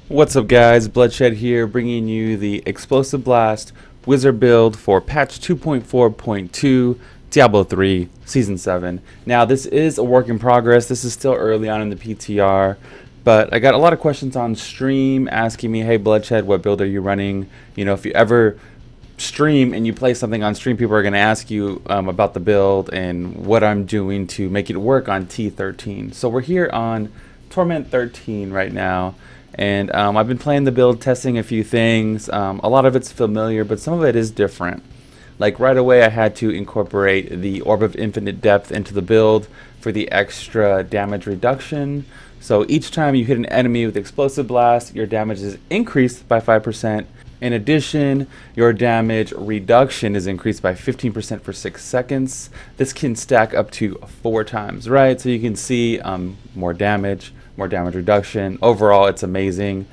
What's up guys, Bloodshed here, bringing you the Explosive Blast Wizard build for patch 2.4.2 Diablo 3 Season 7. Now this is a work in progress, this is still early on in the PTR, but I got a lot of questions on stream asking me, hey Bloodshed, what build are you running? You know, if you ever stream and you play something on stream, people are going to ask you about the build and what I'm doing to make it work on T13. So we're here on Torment 13 right now. And I've been playing the build, testing a few things. A lot of it's familiar, but some of it is different. Like right away I had to incorporate the Orb of Infinite Depth into the build for the extra damage reduction. So each time you hit an enemy with Explosive Blast, your damage is increased by 5%. In addition, your damage reduction is increased by 15% for 6 seconds. This can stack up to 4 times, right? So you can see more damage reduction. Overall, it's amazing.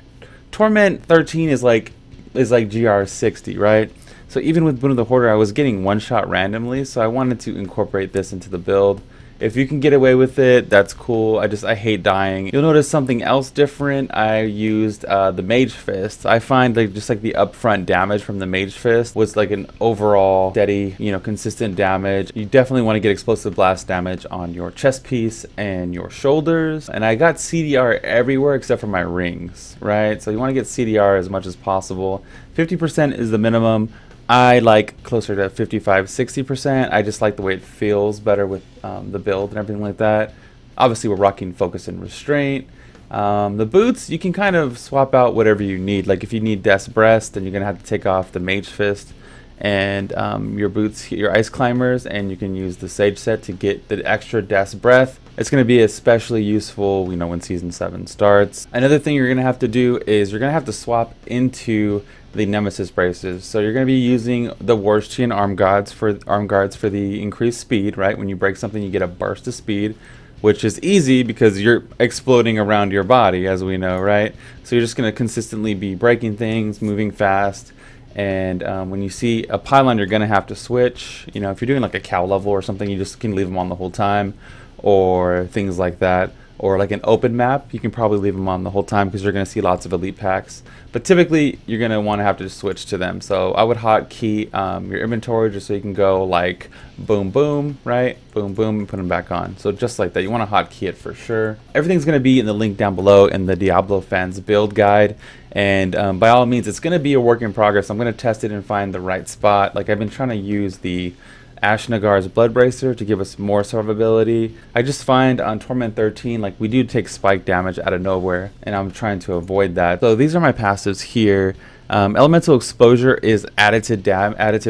Torment 13 is like GR 60, right? So even with Boon of the Hoarder, I was getting one shot randomly, so I wanted to incorporate this into the build. If you can get away with it, that's cool. I hate dying. You'll notice something else different. I used the Mage Fist. I find just like the upfront damage from the Mage Fist was like an overall steady, consistent damage. You definitely want to get Explosive Blast damage on your chest piece and your shoulders. And I got CDR everywhere except for my rings, right? So you want to get CDR as much as possible. 50% is the minimum. I like closer to 55-60%. I just like the way it feels better with the build and everything like that. Obviously we're rocking Focus and Restraint. The boots, you can kind of swap out whatever you need. Like if you need Death's Breast, then you're gonna have to take off the Mage Fist and your boots, your Ice Climbers, and you can use the Sage set to get the extra Death's Breath. It's going to be especially useful, when Season 7 starts. Another thing you're going to have to do is you're going to have to swap into the Nemesis braces. So you're going to be using the Warstian arm guards for the increased speed, right? When you break something, you get a burst of speed, which is easy because you're exploding around your body, as we know, right? So you're just going to consistently be breaking things, moving fast. And when you see a pylon, you're going to have to switch. If you're doing like a cow level or something, you just can leave them on the whole time, or things like that. Or like an open map, you can probably leave them on the whole time because you're going to see lots of elite packs. But typically, you're going to want to have to switch to them. So I would hotkey your inventory just so you can go like boom, boom, right? Boom, boom, and put them back on. So just like that, you want to hotkey it for sure. Everything's going to be in the link down below in the Diablo fans build guide. And by all means, it's going to be a work in progress. I'm going to test it and find the right spot. Like I've been trying to use the Ashnagar's Blood Bracer to give us more survivability. I just find on Torment 13, like we do take spike damage out of nowhere, and I'm trying to avoid that. So these are my passives here. Elemental Exposure is additive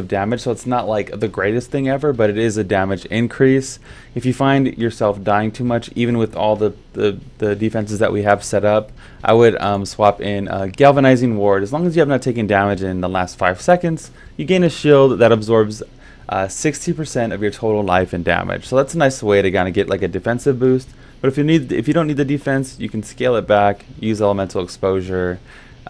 damage, so it's not like the greatest thing ever, but it is a damage increase. If you find yourself dying too much, even with all the defenses that we have set up, I would swap in Galvanizing Ward. As long as you have not taken damage in the last 5 seconds, you gain a shield that absorbs 60% of your total life and damage. So that's a nice way to kind of get like a defensive boost. But if you don't need the defense, you can scale it back, use Elemental Exposure.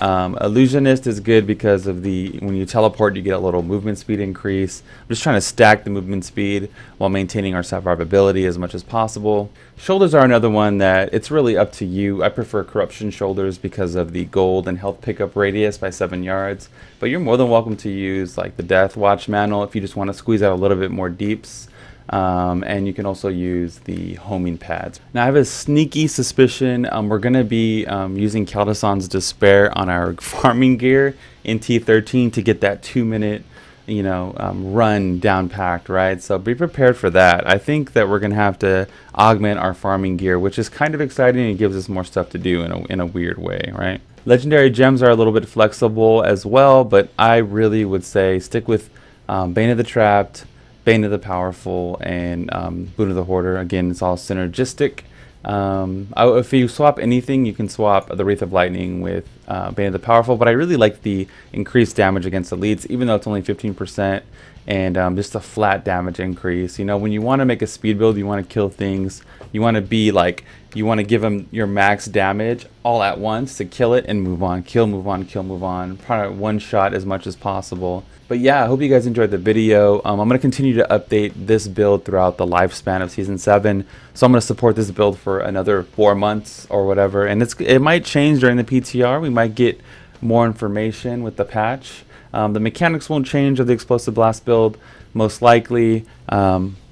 Illusionist is good because of when you teleport, you get a little movement speed increase. I'm just trying to stack the movement speed while maintaining our survivability as much as possible. Shoulders are another one that it's really up to you. I prefer Corruption Shoulders because of the gold and health pickup radius by 7 yards. But you're more than welcome to use like the Death Watch Mantle if you just want to squeeze out a little bit more deeps. And you can also use the homing pads. Now I have a sneaky suspicion we're going to be using Kaldason's Despair on our farming gear in T13 to get that 2-minute run down packed, right? So be prepared for that. I think that we're going to have to augment our farming gear, which is kind of exciting and gives us more stuff to do in a weird way, right? Legendary gems are a little bit flexible as well, but I really would say stick with Bane of the Trapped, Bane of the Powerful, and Boon of the Hoarder. Again, it's all synergistic. If you swap anything, you can swap the Wraith of Lightning with Bane of the Powerful, but I really like the increased damage against elites, even though it's only 15%. and just a flat damage increase. You know, when you want to make a speed build, you want to kill things. You want to be like, you want to give them your max damage all at once to kill it and move on, kill, move on, kill, move on. Probably one shot as much as possible. But yeah, I hope you guys enjoyed the video. I'm going to continue to update this build throughout the lifespan of Season 7. So I'm going to support this build for another 4 months or whatever. And it might change during the PTR. We might get more information with the patch. The mechanics won't change of the Explosive Blast build, most likely.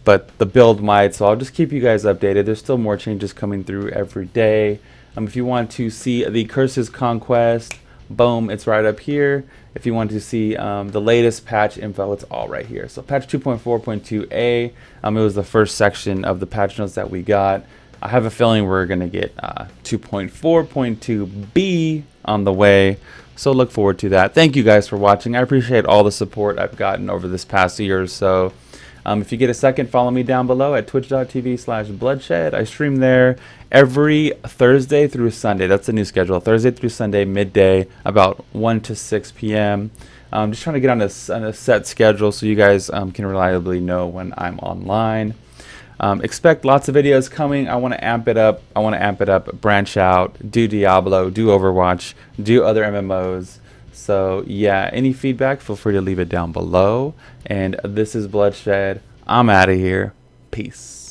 But the build might, so I'll just keep you guys updated. There's still more changes coming through every day. If you want to see the Curses Conquest, boom, it's right up here. If you want to see the latest patch info, it's all right here. So patch 2.4.2a, it was the first section of the patch notes that we got. I have a feeling we're going to get 2.4.2b on the way. So look forward to that. Thank you guys for watching. I appreciate all the support I've gotten over this past year or so. If you get a second, follow me down below at twitch.tv/bloodshed. I stream there every Thursday through Sunday. That's the new schedule. Thursday through Sunday, midday, about 1 to 6 p.m. I'm just trying to get on a set schedule so you guys can reliably know when I'm online. Expect lots of videos coming. I want to amp it up. Branch out, do Diablo, do Overwatch, do other MMOs. So yeah, any feedback, feel free to leave it down below. And this is Bloodshed. I'm out of here. Peace.